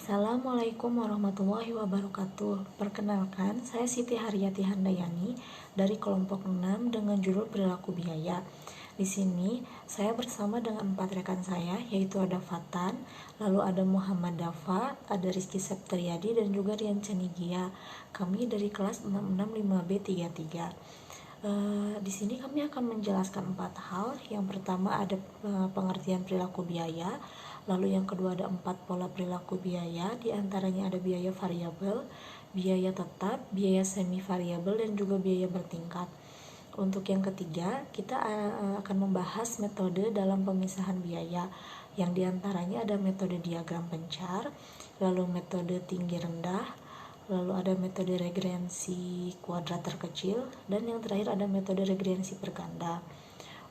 Assalamualaikum warahmatullahi wabarakatuh. Perkenalkan, saya Siti Haryati Handayani dari kelompok 6 dengan judul Perilaku Biaya. Di sini saya bersama dengan 4 rekan saya, yaitu ada Fatan, lalu ada Muhammad Dafa, ada Rizky Septriadi, dan juga Rian Cenigia. Kami dari kelas 665B33. Di sini kami akan menjelaskan 4 hal. Yang pertama ada pengertian perilaku biaya, lalu yang kedua ada 4 pola perilaku biaya, di antaranya ada biaya variabel, biaya tetap, biaya semi variabel, dan juga biaya bertingkat. Untuk yang ketiga, kita akan membahas metode dalam pemisahan biaya, yang diantaranya ada metode diagram pencar, lalu metode tinggi rendah, lalu ada metode regressi kuadrat terkecil, dan yang terakhir ada metode regressi berganda.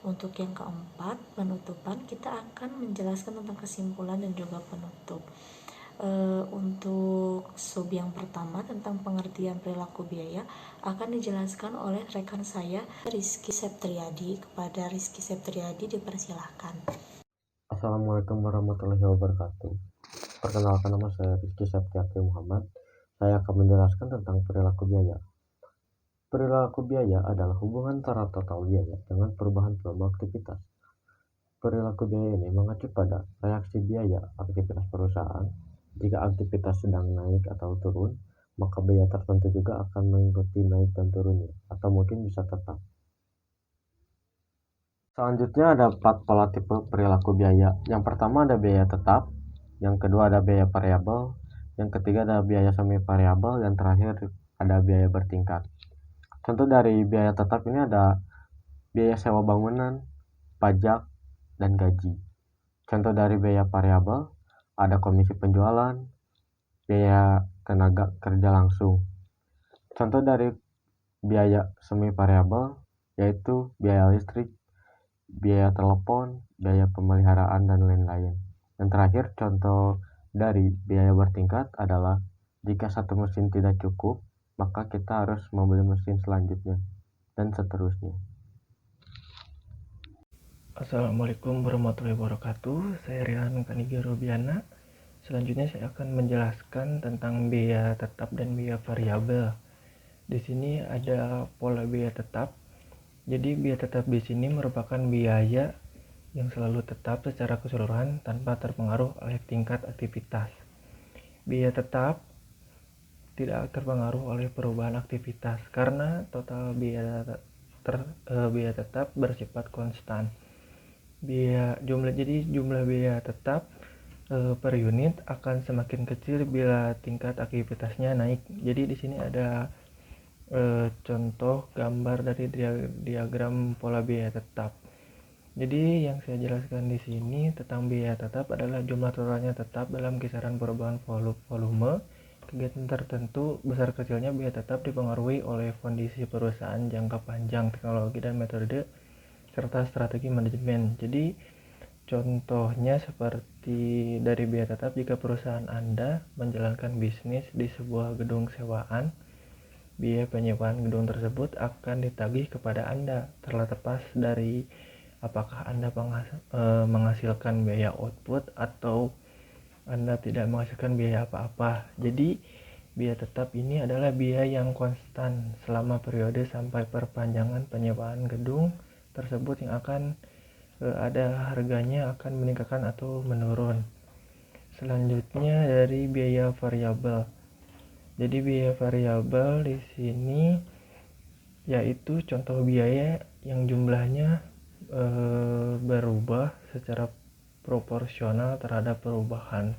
Untuk yang keempat, penutupan, kita akan menjelaskan tentang kesimpulan dan juga penutup. Untuk sub yang pertama tentang pengertian perilaku biaya akan dijelaskan oleh rekan saya Rizky Septriadi. Kepada Rizky Septriadi dipersilahkan. Assalamualaikum warahmatullahi wabarakatuh. Perkenalkan, nama saya Rizky Septriadi Muhammad. Saya akan menjelaskan tentang perilaku biaya. Perilaku biaya adalah hubungan antara total biaya dengan perubahan volume aktivitas. Perilaku biaya ini mengacu pada reaksi biaya aktivitas perusahaan. Jika aktivitas sedang naik atau turun, maka biaya tertentu juga akan mengikuti naik dan turunnya, atau mungkin bisa tetap. Selanjutnya ada 4 pola tipe perilaku biaya. Yang pertama ada biaya tetap, yang kedua ada biaya variabel, yang ketiga ada biaya semi variabel, yang terakhir ada biaya bertingkat. Contoh dari biaya tetap ini ada biaya sewa bangunan, pajak, dan gaji. Contoh dari biaya variabel ada komisi penjualan, biaya tenaga kerja langsung. Contoh dari biaya semi variabel yaitu biaya listrik, biaya telepon, biaya pemeliharaan, dan lain-lain. Yang terakhir, contoh dari biaya bertingkat adalah jika satu mesin tidak cukup, maka kita harus membeli mesin selanjutnya, dan seterusnya. Assalamualaikum warahmatullahi wabarakatuh. Saya Rian Kanigi Rubiana. Selanjutnya saya akan menjelaskan tentang biaya tetap dan biaya variabel. Di sini ada pola biaya tetap. Jadi biaya tetap di sini merupakan biaya yang selalu tetap secara keseluruhan tanpa terpengaruh oleh tingkat aktivitas. Biaya tetap tidak terpengaruh oleh perubahan aktivitas karena total biaya tetap bersifat konstan. Jumlah biaya tetap per unit akan semakin kecil bila tingkat aktivitasnya naik. Jadi di sini ada contoh gambar dari diagram pola biaya tetap. Jadi yang saya jelaskan di sini tentang biaya tetap adalah jumlah totalnya tetap dalam kisaran perubahan volume kegiatan tertentu. Besar kecilnya biaya tetap dipengaruhi oleh kondisi perusahaan, jangka panjang, teknologi, dan metode serta strategi manajemen. Jadi contohnya seperti dari biaya tetap, jika perusahaan Anda menjalankan bisnis di sebuah gedung sewaan, biaya penyewaan gedung tersebut akan ditagih kepada Anda terlepas dari apakah Anda menghasilkan biaya output atau Anda tidak menghasilkan biaya apa-apa. Jadi biaya tetap ini adalah biaya yang konstan selama periode sampai perpanjangan penyewaan gedung tersebut yang akan ada harganya akan meningkatkan atau menurun. Selanjutnya dari biaya variabel. Jadi biaya variabel di sini yaitu contoh biaya yang jumlahnya berubah secara proporsional terhadap perubahan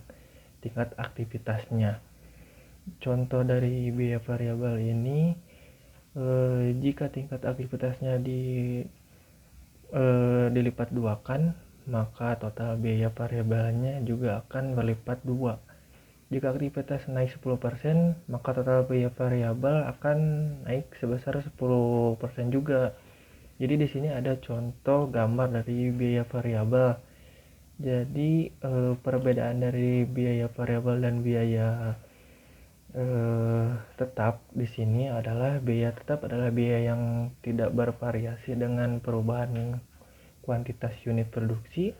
tingkat aktivitasnya. Contoh dari biaya variabel ini, jika tingkat aktivitasnya dilipat duakan, maka total biaya variabelnya juga akan berlipat 2. Jika aktivitas naik 10%, maka total biaya variabel akan naik sebesar 10% juga. Jadi di sini ada contoh gambar dari biaya variabel. Jadi perbedaan dari biaya variabel dan biaya tetap di sini adalah biaya tetap adalah biaya yang tidak bervariasi dengan perubahan kuantitas unit produksi.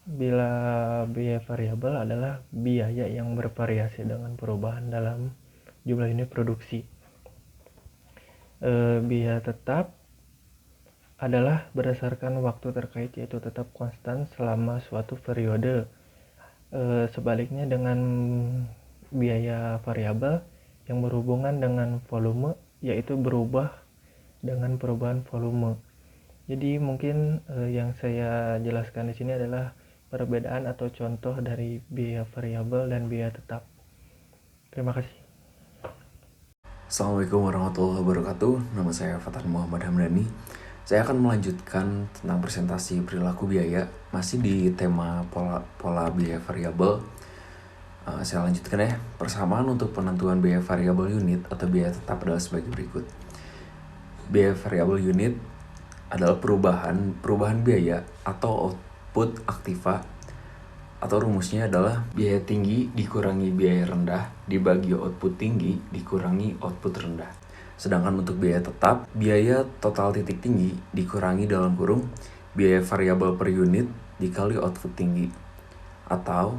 Bila biaya variabel adalah biaya yang bervariasi dengan perubahan dalam jumlah unit produksi. Biaya tetap adalah berdasarkan waktu terkait, yaitu tetap konstan selama suatu periode. Sebaliknya dengan biaya variabel yang berhubungan dengan volume, yaitu berubah dengan perubahan volume. Jadi mungkin yang saya jelaskan di sini adalah perbedaan atau contoh dari biaya variabel dan biaya tetap. Terima kasih. Assalamualaikum warahmatullahi wabarakatuh. Nama saya Fatan Muhammad Hamdani. Saya akan melanjutkan tentang presentasi perilaku biaya, masih di tema pola biaya variabel. Saya lanjutkan ya. Persamaan untuk penentuan biaya variabel unit atau biaya tetap adalah sebagai berikut. Biaya variabel unit adalah perubahan biaya atau output aktiva, atau rumusnya adalah biaya tinggi dikurangi biaya rendah dibagi output tinggi dikurangi output rendah. Sedangkan untuk biaya tetap, biaya total titik tinggi dikurangi dalam kurung biaya variabel per unit dikali output tinggi, atau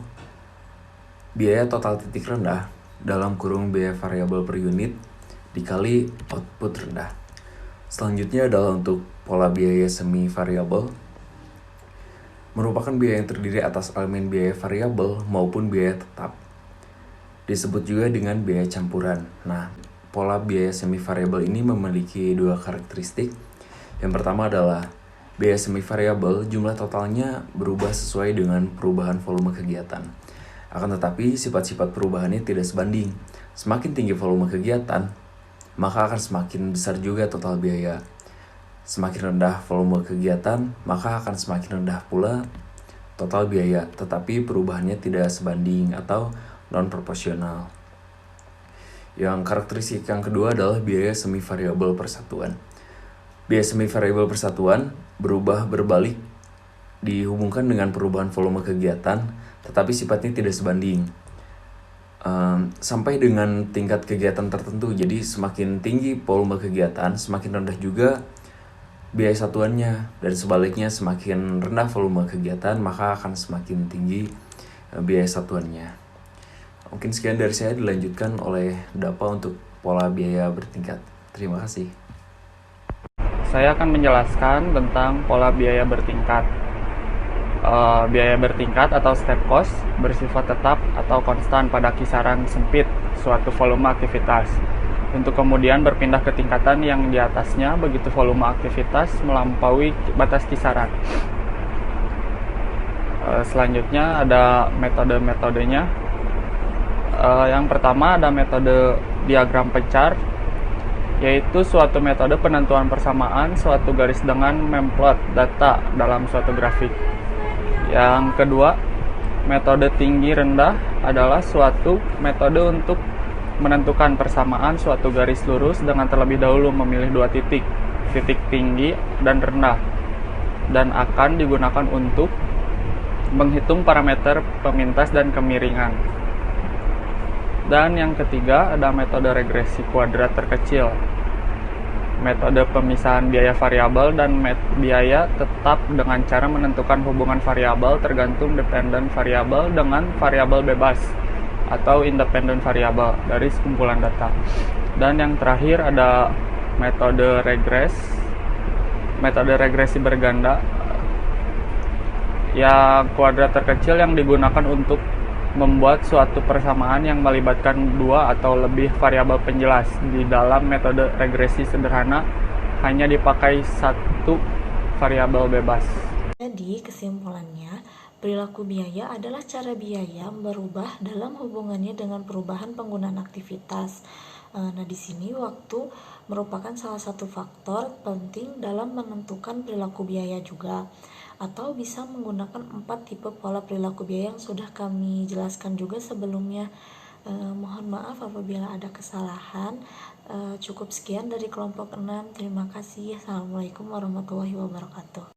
biaya total titik rendah dalam kurung biaya variabel per unit dikali output rendah. Selanjutnya adalah untuk pola biaya semi variabel, merupakan biaya yang terdiri atas elemen biaya variabel maupun biaya tetap. Disebut juga dengan biaya campuran. Nah, pola biaya semi variabel ini memiliki dua karakteristik. Yang pertama adalah biaya semi variabel jumlah totalnya berubah sesuai dengan perubahan volume kegiatan. Akan tetapi sifat-sifat perubahannya tidak sebanding. Semakin tinggi volume kegiatan, maka akan semakin besar juga total biaya. Semakin rendah volume kegiatan, maka akan semakin rendah pula total biaya, tetapi perubahannya tidak sebanding atau non-proporsional. Yang karakteristik yang kedua adalah biaya semi variabel persatuan. Biaya semi variabel persatuan berubah berbalik dihubungkan dengan perubahan volume kegiatan, tetapi sifatnya tidak sebanding. Sampai dengan tingkat kegiatan tertentu. Jadi semakin tinggi volume kegiatan, semakin rendah juga biaya satuannya, dan sebaliknya semakin rendah volume kegiatan maka akan semakin tinggi biaya satuannya. Mungkin sekian dari saya, dilanjutkan oleh Dapa untuk pola biaya bertingkat. Terima kasih. Saya akan menjelaskan tentang pola biaya bertingkat. Biaya bertingkat atau step cost bersifat tetap atau konstan pada kisaran sempit suatu volume aktivitas, untuk kemudian berpindah ke tingkatan yang di atasnya begitu volume aktivitas melampaui batas kisaran. Selanjutnya ada metode-metodenya. Yang pertama ada metode diagram pencar, yaitu suatu metode penentuan persamaan suatu garis dengan memplot data dalam suatu grafik. Yang kedua, metode tinggi rendah adalah suatu metode untuk menentukan persamaan suatu garis lurus dengan terlebih dahulu memilih dua titik tinggi dan rendah, dan akan digunakan untuk menghitung parameter pemintas dan kemiringan. Dan yang ketiga ada metode regresi kuadrat terkecil, metode pemisahan biaya variabel dan biaya tetap dengan cara menentukan hubungan variabel tergantung dependent variabel dengan variabel bebas atau independent variabel dari sekumpulan data. Dan yang terakhir ada metode regresi berganda, yang kuadrat terkecil yang digunakan untuk membuat suatu persamaan yang melibatkan dua atau lebih variabel penjelas. Di dalam metode regresi sederhana hanya dipakai satu variabel bebas. Jadi kesimpulannya, perilaku biaya adalah cara biaya berubah dalam hubungannya dengan perubahan penggunaan aktivitas. Nah, di sini waktu merupakan salah satu faktor penting dalam menentukan perilaku biaya juga, atau bisa menggunakan 4 tipe pola perilaku biaya yang sudah kami jelaskan juga sebelumnya. Mohon maaf apabila ada kesalahan. Cukup sekian dari kelompok 6. Terima kasih. Assalamualaikum warahmatullahi wabarakatuh.